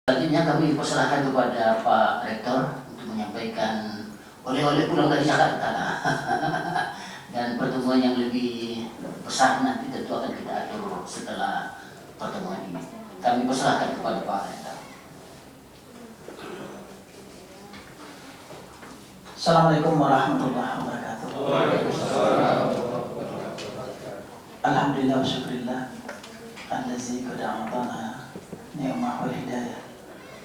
Selanjutnya kami persilahkan kepada Pak Rektor untuk menyampaikan oleh-oleh pulang dari Jakarta. Dan pertemuan yang lebih besar nanti tentu akan kita atur setelah pertemuan ini. Kami persilahkan kepada Pak Rektor. Assalamualaikum warahmatullahi wabarakatuh. Alhamdulillah wa syukurillah allazi qad a'tana ni'mah wal hidayah.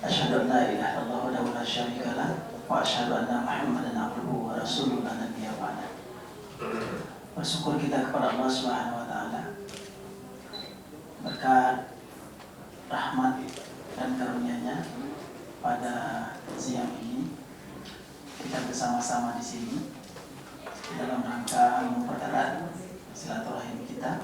Asyhadu an la ilaha illallah wahdahu la syarika lah wa asyhadu anna Muhammadan abduhu wa rasuluhu la nabiyya ba'da. Bersyukur kita kepada Allah Subhanahu wa taala berkat rahmat dan karunia-Nya pada siang ini kita bersama-sama di sini dalam rangka mempererat silaturahim kita.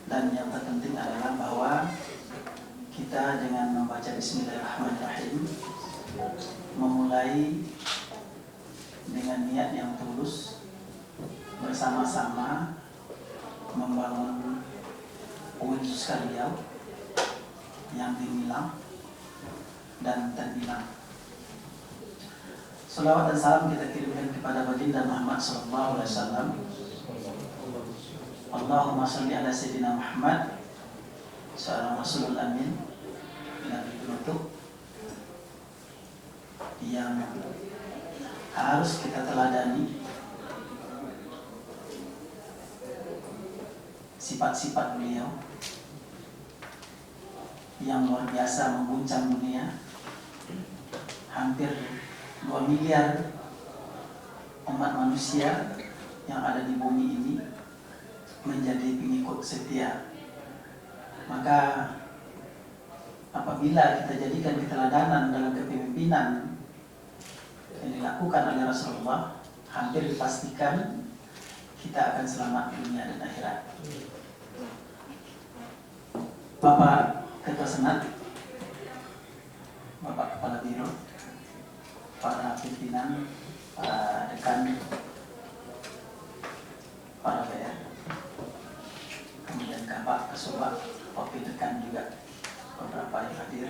Dan yang terpenting adalah bahwa kita dengan membaca Bismillahirrahmanirrahim memulai dengan niat yang tulus bersama-sama membangun Uwinsus Riau yang dimilang dan terbilang. Salawat dan salam kita kirimkan kepada baginda Muhammad SAW. Allahumma sholli ala sayyidina Muhammad seorang Rasulul Amin, Nabi penutup yang harus kita teladani sifat-sifat beliau yang luar biasa mengguncang dunia. Hampir 2 miliar umat manusia yang ada di bumi ini menjadi pengikut setia. Maka apabila kita jadikan keteladanan dalam kepemimpinan yang dilakukan oleh Rasulullah, hampir dipastikan kita akan selamat dunia dan akhirat. Bapak Ketua Senat, Bapak Kepala Biro, para pimpinan, para dekan, para PR, kemudian Kabak, Kesubat, Wakil Dekan juga beberapa yang hadir,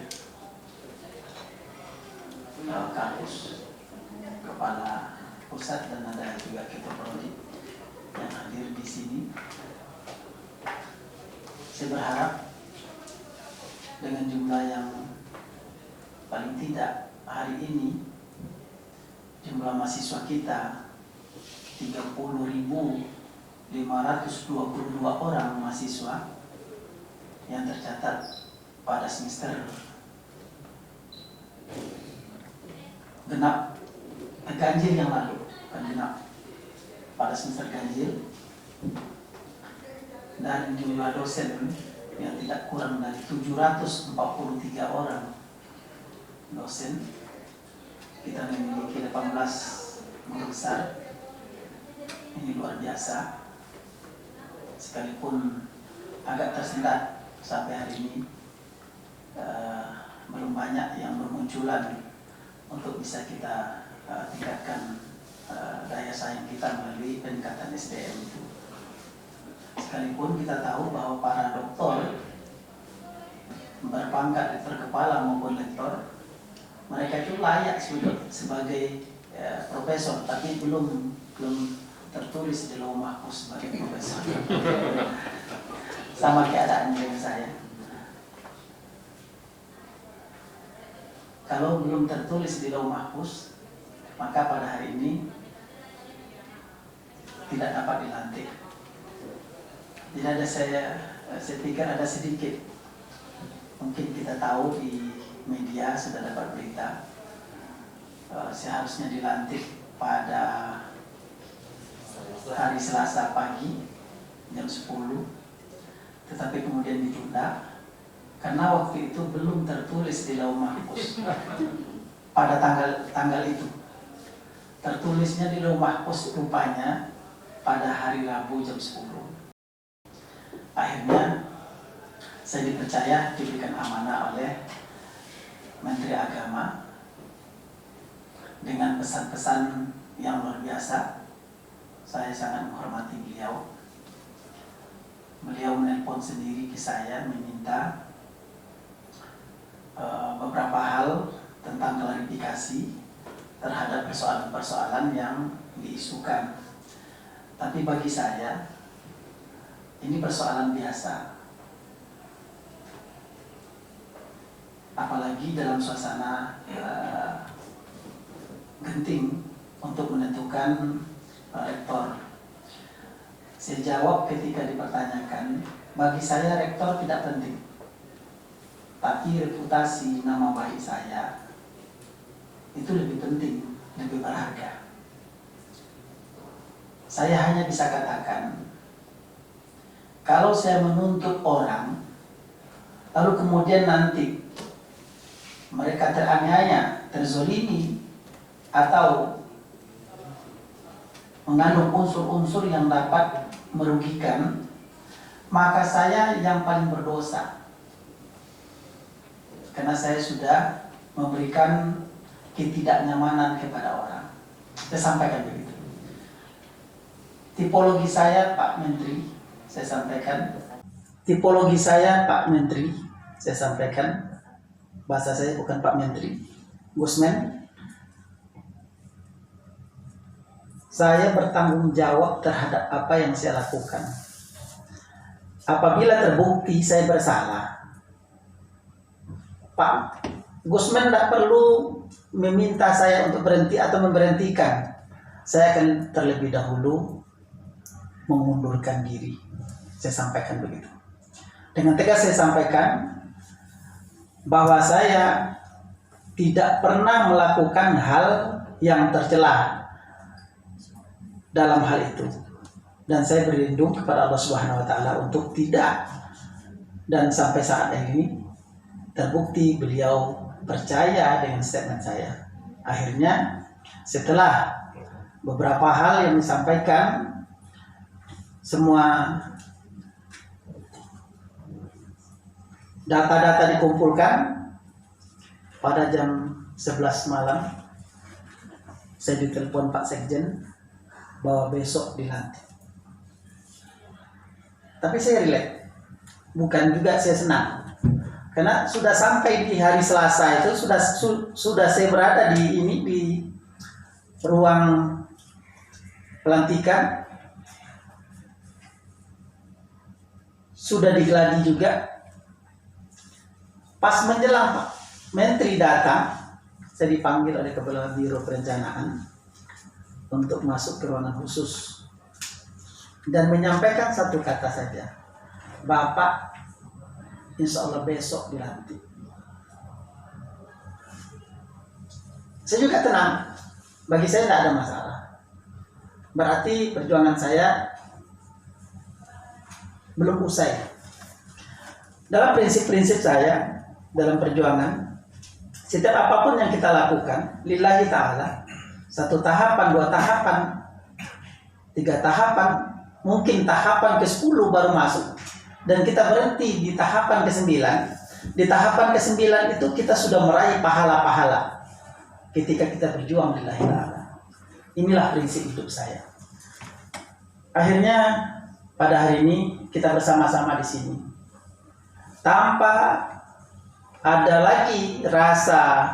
kampus, Kepala Pusat, dan ada juga Ketua Prodi yang hadir di sini. Saya berharap dengan jumlah yang paling tidak hari ini jumlah mahasiswa kita 30.522 orang mahasiswa yang tercatat pada semester ganjil yang lalu, genap pada semester ganjil, dan jumlah dosen yang tidak kurang dari 743 orang dosen. Kita memiliki 18 guru besar. Ini luar biasa. Sekalipun agak tersendat sampai hari ini, belum banyak yang bermunculan untuk bisa kita tingkatkan daya saing kita melalui peningkatan SDM itu. Sekalipun kita tahu bahwa para doktor berpangkat rektor kepala maupun lektor, mereka itu layak sebagai profesor, tapi belum tertulis di Lauh Mahfuz sebagai profesor. Sama keadaan dengan saya. Kalau belum tertulis di Lauh Mahfuz, maka pada hari ini tidak dapat dilantik. Jadi saya pikir ada sedikit, mungkin kita tahu di media sudah dapat berita, seharusnya dilantik pada hari Selasa pagi jam 10, tetapi kemudian ditunda karena waktu itu belum tertulis di Lauh Mahfuz. Pada tanggal itu tertulisnya di Lauh Mahfuz rupanya pada hari Rabu jam 10. Akhirnya saya dipercaya, diberikan amanah oleh Menteri Agama dengan pesan-pesan yang luar biasa. Saya sangat menghormati beliau. Beliau menelpon sendiri ke saya meminta beberapa hal tentang klarifikasi terhadap persoalan-persoalan yang diisukan. Tapi bagi saya ini persoalan biasa, apalagi dalam suasana genting untuk menentukan rektor. Saya jawab ketika dipertanyakan, bagi saya rektor tidak penting, tapi reputasi nama baik saya itu lebih penting, lebih berharga. Saya hanya bisa katakan, kalau saya menuntut orang, lalu kemudian nanti mereka teraniaya, terzolimi, atau mengandung unsur-unsur yang dapat merugikan, maka saya yang paling berdosa, karena saya sudah memberikan ketidaknyamanan kepada orang. Saya sampaikan begitu. Tipologi saya, Pak Menteri, saya sampaikan. Tipologi saya, Pak Menteri, saya sampaikan. Bahasa saya bukan Pak Menteri, Gusmen. Saya bertanggung jawab terhadap apa yang saya lakukan. Apabila terbukti saya bersalah, Pak Gusmen tidak perlu meminta saya untuk berhenti atau memberhentikan. Saya akan terlebih dahulu mengundurkan diri. Saya sampaikan begitu. Dengan tegas saya sampaikan bahwa saya tidak pernah melakukan hal yang tercela dalam hal itu, dan saya berlindung kepada Allah Subhanahu wa taala untuk tidak. Dan sampai saat ini terbukti beliau percaya dengan statement saya. Akhirnya setelah beberapa hal yang disampaikan, semua data-data dikumpulkan, pada jam 11 malam saya ditelepon Pak Sekjen bahwa besok dilantik. Tapi saya relax, bukan juga saya senang, karena sudah sampai di hari Selasa itu sudah saya berada di ruang pelantikan, sudah digeladi juga. Pas menjelang Pak Menteri datang, saya dipanggil oleh Kepala Biro Perencanaan untuk masuk ke ruangan khusus dan menyampaikan satu kata saja, Bapak insya Allah besok dilantik. Saya juga tenang, bagi saya tidak ada masalah. Berarti perjuangan saya belum usai. Dalam prinsip-prinsip saya dalam perjuangan, setiap apapun yang kita lakukan lillahi ta'ala, 1 tahapan, 2 tahapan, 3 tahapan, mungkin tahapan ke-10 baru masuk, dan kita berhenti di tahapan ke-9. Di tahapan ke-9 itu kita sudah meraih pahala-pahala ketika kita berjuang lillahi ta'ala. Inilah prinsip hidup saya. Akhirnya pada hari ini kita bersama-sama di sini tanpa ada lagi rasa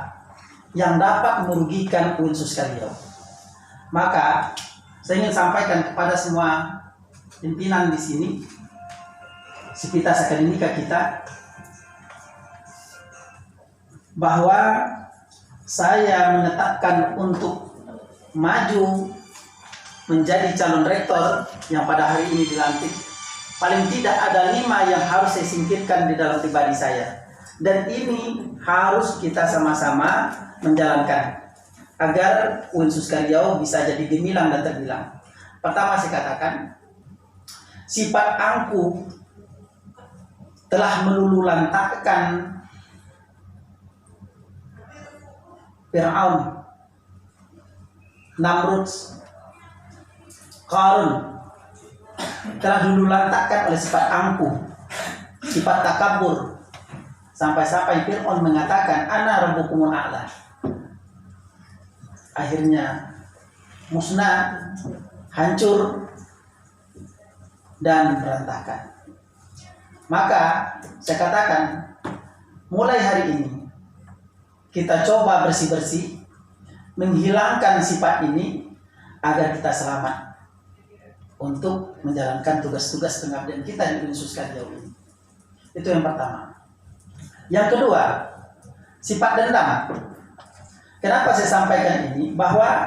yang dapat merugikan Unsur Riau. Maka saya ingin sampaikan kepada semua pimpinan di sini, Sivitas Akademika kita, bahwa saya menetapkan untuk maju menjadi calon rektor yang pada hari ini dilantik. Paling tidak ada 5 yang harus saya singkirkan di dalam pribadi saya. Dan ini harus kita sama-sama menjalankan agar Unsur Riau bisa jadi gemilang dan terbilang. Pertama saya katakan, sifat angkuh telah meluluhlantakkan Fir'aun, Namrud, Qarun, telah diluluhlantakkan oleh sifat angkuh, sifat takabur. Sampai-sampai Fir'aun mengatakan, Ana rabbukumul a'la. Akhirnya musnah, hancur, dan berantakan. Maka saya katakan, mulai hari ini kita coba bersih-bersih, menghilangkan sifat ini agar kita selamat untuk menjalankan tugas-tugas pengabdian kita di Unsus Karyau ini. Itu yang pertama. Yang kedua, sifat dendam. Kenapa saya sampaikan ini? Bahwa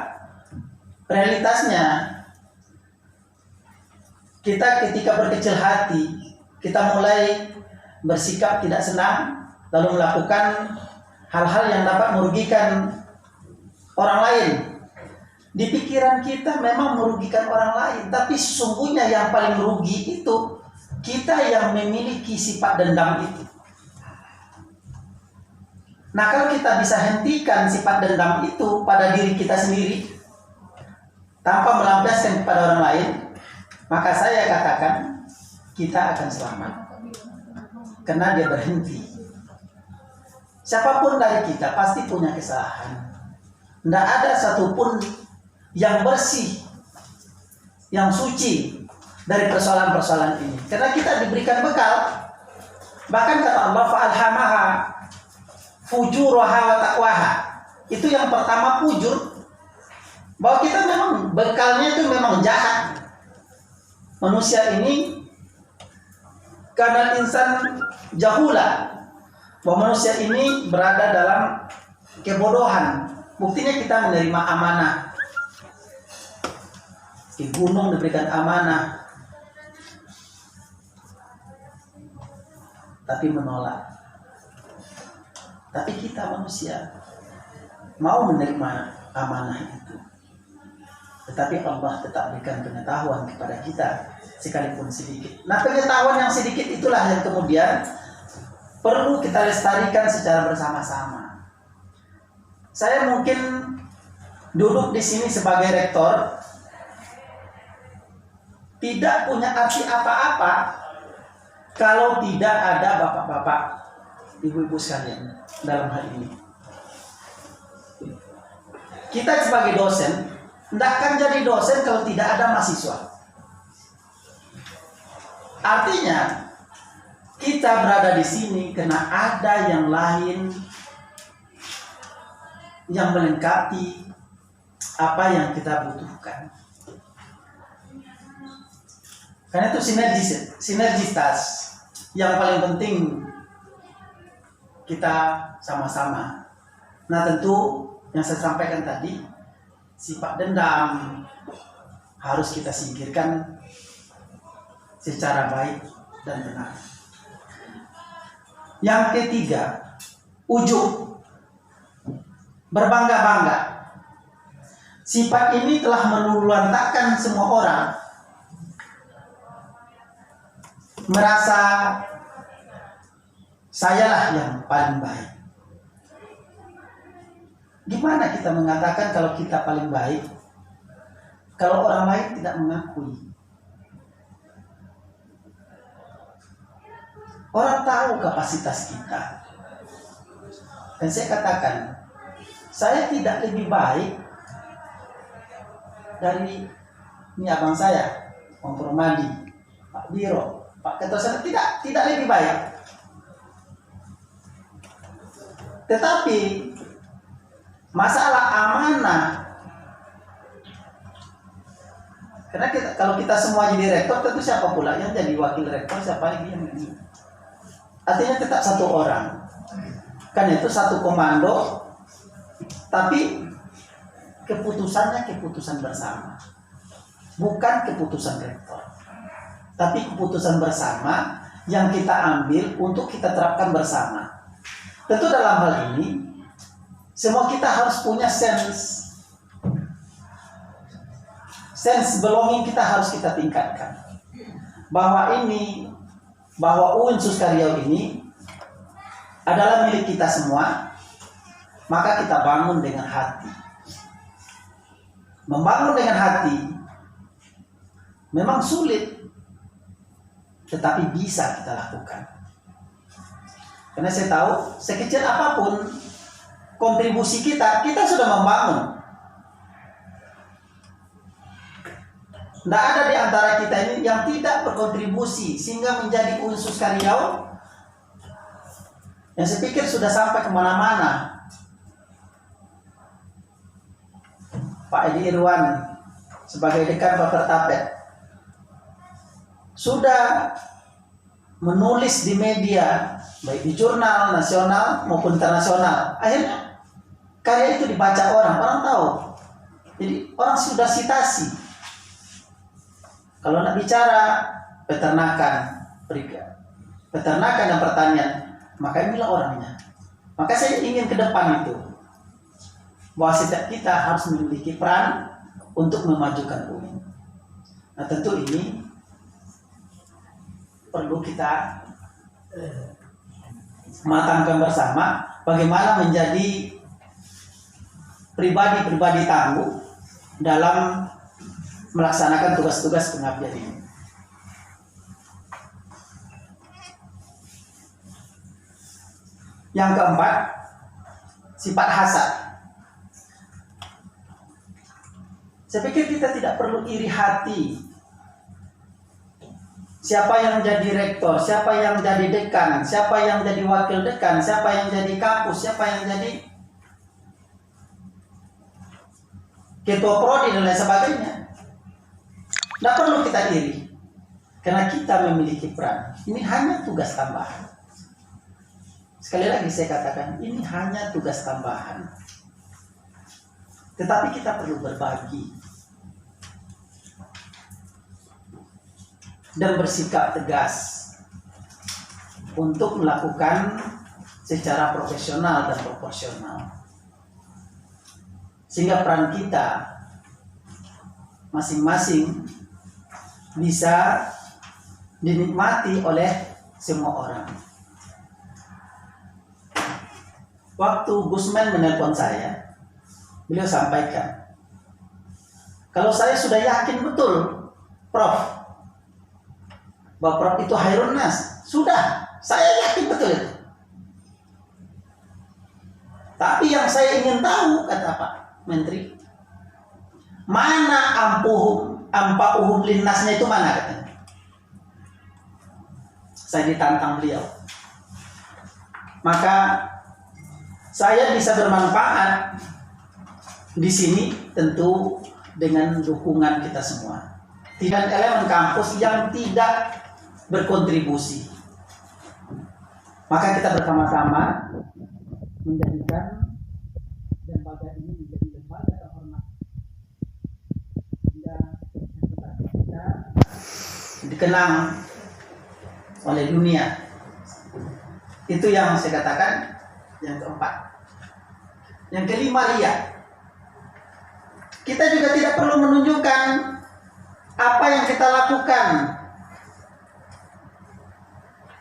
realitasnya kita ketika berkecil hati, kita mulai bersikap tidak senang, lalu melakukan hal-hal yang dapat merugikan orang lain. Di pikiran kita memang merugikan orang lain, tapi sesungguhnya yang paling rugi itu kita yang memiliki sifat dendam itu. Nah, kalau kita bisa hentikan sifat dendam itu pada diri kita sendiri tanpa melampiaskan kepada orang lain, maka saya katakan kita akan selamat. Karena dia berhenti. Siapapun dari kita pasti punya kesalahan. Tidak ada satupun yang bersih, yang suci dari persoalan-persoalan ini. Karena kita diberikan bekal. Bahkan kata Allah, fa'alhamaha fujuraha wa taqwaha. Itu yang pertama, fujur. Bahwa kita memang bekalnya itu memang jahat. Manusia ini karena insan jahula, bahwa manusia ini berada dalam kebodohan. Buktinya kita menerima amanah. Di gunung diberikan amanah, tapi menolak. Tapi kita manusia mau menerima amanah itu. Tetapi Allah tetap berikan pengetahuan kepada kita sekalipun sedikit. Nah, pengetahuan yang sedikit itulah yang kemudian perlu kita lestarikan secara bersama-sama. Saya mungkin duduk di sini sebagai rektor tidak punya arti apa-apa kalau tidak ada bapak-bapak, ibu-ibu sekalian dalam hal ini. Kita sebagai dosen tidak akan jadi dosen kalau tidak ada mahasiswa. Artinya kita berada di sini karena ada yang lain yang melengkapi apa yang kita butuhkan. Karena itu sinergitas yang paling penting kita sama-sama. Nah, tentu yang saya sampaikan tadi, sifat dendam harus kita singkirkan secara baik dan benar. Yang ketiga, ujub, berbangga-bangga. Sifat ini telah meluluhlantakkan semua orang. Merasa sayalah yang paling baik. Gimana kita mengatakan kalau kita paling baik kalau orang lain tidak mengakui? Orang tahu kapasitas kita. Dan saya katakan, saya tidak lebih baik dari ini abang saya, Om Permadi, Pak Biro, Pak Ketua Sana, tidak lebih baik. Tetapi masalah amanah, karena kalau kita semua jadi rektor, tentu siapa pula yang jadi wakil rektor, siapa lagi yang ini. Artinya tetap satu orang. Kan itu satu komando, tapi keputusannya keputusan bersama. Bukan keputusan rektor, tapi keputusan bersama yang kita ambil untuk kita terapkan bersama. Tentu dalam hal ini semua kita harus punya sense belonging, kita harus kita tingkatkan. Bahwa Unsus Karyau ini adalah milik kita semua, maka kita bangun dengan hati. Membangun dengan hati memang sulit, tetapi bisa kita lakukan. Karena saya tahu, sekecil apapun kontribusi kita sudah membangun. Tidak ada di antara kita ini yang tidak berkontribusi sehingga menjadi unsur karyawan yang saya pikir sudah sampai kemana-mana. Pak Edi Irwan sebagai dekan Fakultas Tapet sudah menulis di media, baik di jurnal nasional maupun internasional. Akhirnya karya itu dibaca orang tahu. Jadi orang sudah sitasi. Kalau nak bicara peternakan dan pertanian, maka inilah orangnya. Maka saya ingin ke depan itu bahwa setiap kita harus memiliki peran untuk memajukan UIN. Nah tentu ini perlu kita matangkan bersama bagaimana menjadi pribadi-pribadi tangguh dalam melaksanakan tugas-tugas pengabdian ini. Yang keempat, sifat hasad. Saya pikir kita tidak perlu iri hati. Siapa yang jadi rektor, siapa yang jadi dekan, siapa yang jadi wakil dekan, siapa yang jadi kampus, siapa yang jadi ketua prodi dan lain sebagainya. Tidak perlu kita iri, karena kita memiliki peran. Ini hanya tugas tambahan. Sekali lagi saya katakan, ini hanya tugas tambahan. Tetapi kita perlu berbagi dan bersikap tegas untuk melakukan secara profesional dan proporsional. Sehingga peran kita masing-masing bisa dinikmati oleh semua orang. Waktu Gusman menelpon saya, beliau sampaikan, kalau saya sudah yakin betul, Prof, bahwa Prof itu Khairun Nas, sudah, saya yakin betul itu. Tapi yang saya ingin tahu, kata Pak Menteri, mana ampa uhum linnasnya itu mana, katanya. Saya ditantang beliau. Maka saya bisa bermanfaat di sini tentu dengan dukungan kita semua. Tidak elemen kampus yang tidak berkontribusi. Maka kita bersama-sama menjadikan lembaga ini menjadi lembaga terhormat. Sehingga kita dikenang oleh dunia. Itu yang saya katakan yang keempat. Yang kelima, ria. Kita juga tidak perlu menunjukkan apa yang kita lakukan,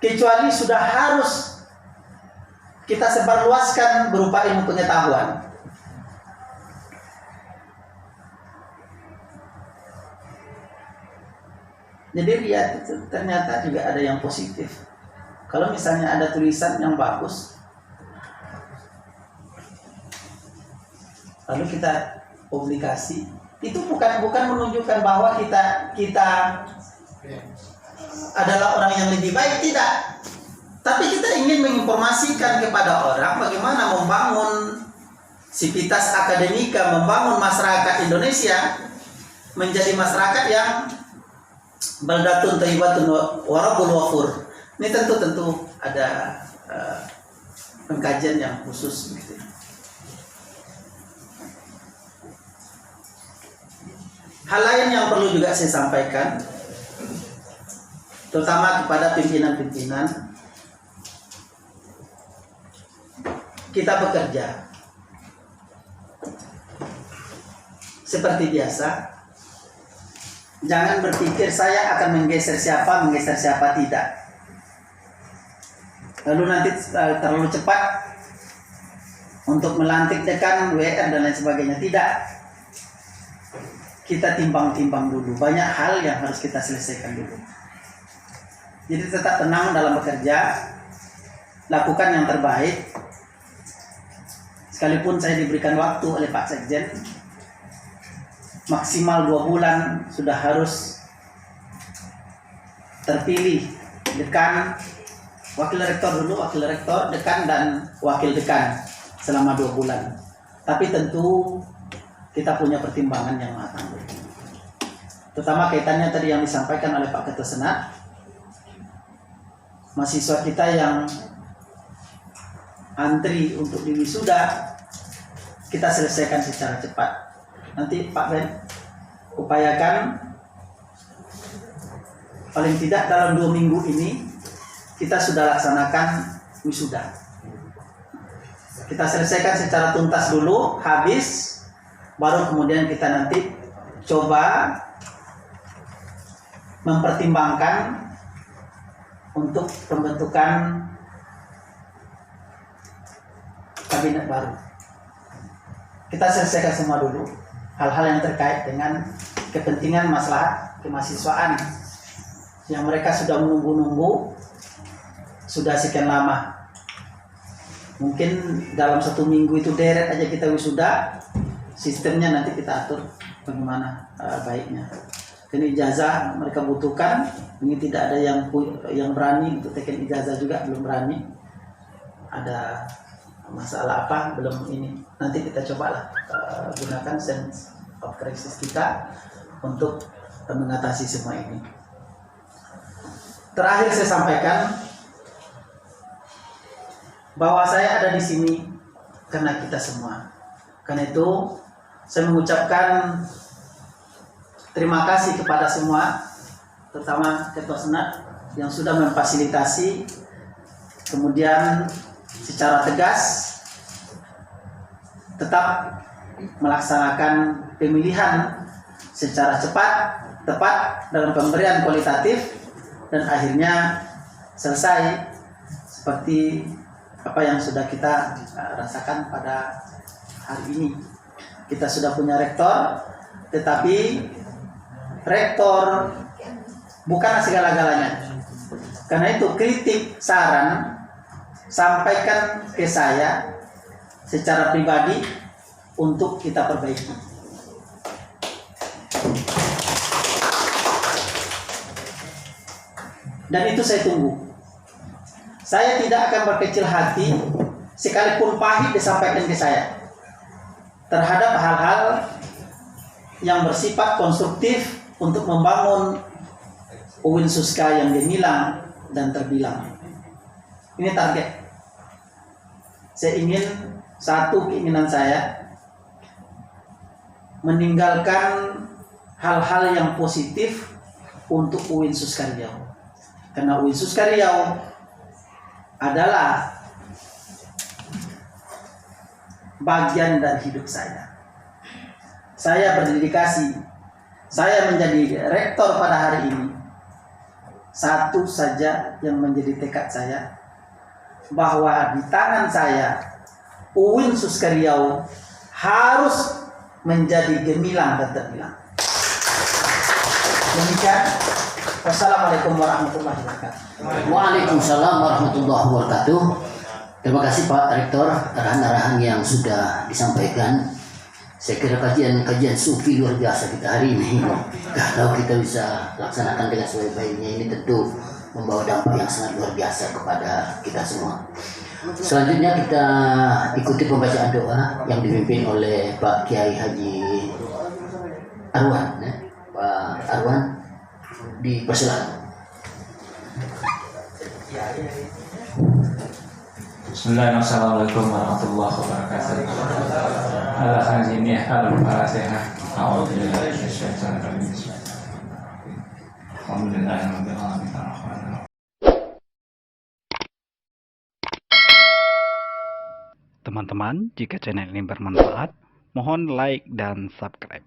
kecuali sudah harus kita sebarluaskan berupa ilmu pengetahuan. Jadi ria itu ternyata juga ada yang positif. Kalau misalnya ada tulisan yang bagus, lalu kita publikasi, itu bukan menunjukkan bahwa kita adalah orang yang lebih baik, tidak. Tapi kita ingin menginformasikan kepada orang bagaimana membangun sivitas akademika, membangun masyarakat Indonesia menjadi masyarakat yang baldatun thayyibatun wa rabbul ghafur. Ini tentu ada pengkajian yang khusus gitu. Hal lain yang perlu juga saya sampaikan, terutama kepada pimpinan-pimpinan, kita bekerja seperti biasa. Jangan berpikir saya akan menggeser siapa, tidak. Lalu nanti terlalu cepat untuk melantik dekan, WR dan lain sebagainya. Tidak. Kita timbang-timbang dulu. Banyak hal yang harus kita selesaikan dulu. Jadi tetap tenang dalam bekerja. Lakukan yang terbaik. Sekalipun saya diberikan waktu oleh Pak Sekjen. maksimal 2 bulan sudah harus terpilih dekan, wakil rektor dulu, wakil rektor, dekan, dan wakil dekan selama 2 bulan. Tapi tentu kita punya pertimbangan yang matang, terutama kaitannya tadi yang disampaikan oleh Pak Ketua Senat, mahasiswa kita yang antri untuk diwisuda kita selesaikan secara cepat. Nanti Pak Ben upayakan paling tidak dalam 2 minggu ini kita sudah laksanakan wisuda. Kita selesaikan secara tuntas dulu, habis, baru kemudian kita nanti coba mempertimbangkan untuk pembentukan kabinet baru. Kita selesaikan semua dulu hal-hal yang terkait dengan kepentingan masalah kemahasiswaan yang mereka sudah menunggu-nunggu sudah sekian lama. Mungkin dalam 1 minggu itu deret aja kita wisuda, sistemnya nanti kita atur bagaimana baiknya. Ini ijazah mereka butuhkan, ini tidak ada yang berani untuk teken ijazah juga, belum berani. Ada masalah apa belum ini, nanti kita cobalah gunakan sense of crisis kita untuk mengatasi semua ini. Terakhir saya sampaikan bahwa saya ada di sini karena kita semua. Karena itu saya mengucapkan terima kasih kepada semua, terutama Ketua Senat yang sudah memfasilitasi, kemudian secara tegas tetap melaksanakan pemilihan secara cepat, tepat dalam pemberian kualitatif, dan akhirnya selesai seperti apa yang sudah kita rasakan pada hari ini. Kita sudah punya rektor, tetapi rektor bukan segala-galanya. Karena itu kritik, saran sampaikan ke saya secara pribadi untuk kita perbaiki. Dan itu saya tunggu. Saya tidak akan berkecil hati sekalipun pahit disampaikan ke saya terhadap hal-hal yang bersifat konstruktif untuk membangun UIN Suska yang gemilang dan terbilang. Ini target. Saya ingin, satu keinginan saya, meninggalkan hal-hal yang positif untuk UIN Suska Riau. Karena UIN Suska Riau adalah bagian dari hidup saya. Saya berdedikasi, saya menjadi rektor pada hari ini. Satu saja yang menjadi tekad saya, bahwa di tangan saya UIN Suska Riau harus menjadi gemilang dan terbilang. Demikian. Wassalamualaikum warahmatullahi wabarakatuh. Waalaikumsalam warahmatullahi wabarakatuh. Terima kasih Pak Rektor, arahan-arahan yang sudah disampaikan. Saya kira kajian sufi luar biasa kita hari ini. Kalau kita bisa laksanakan dengan sebaik-baiknya, ini tentu membawa dampak yang sangat luar biasa kepada kita semua. Selanjutnya kita ikuti pembacaan doa yang dipimpin oleh Pak Kiai Haji Arwan. Pak Arwan, dipersilakan. Bismillahirrahmanirrahim. Assalamualaikum warahmatullahi wabarakatuh. Al-Hazimiyah Al-Fatihah. A'udzubillahi minasyaitonir rajim. Alhamdulillahirabbil alamin. Teman-teman, jika channel ini bermanfaat, mohon like dan subscribe.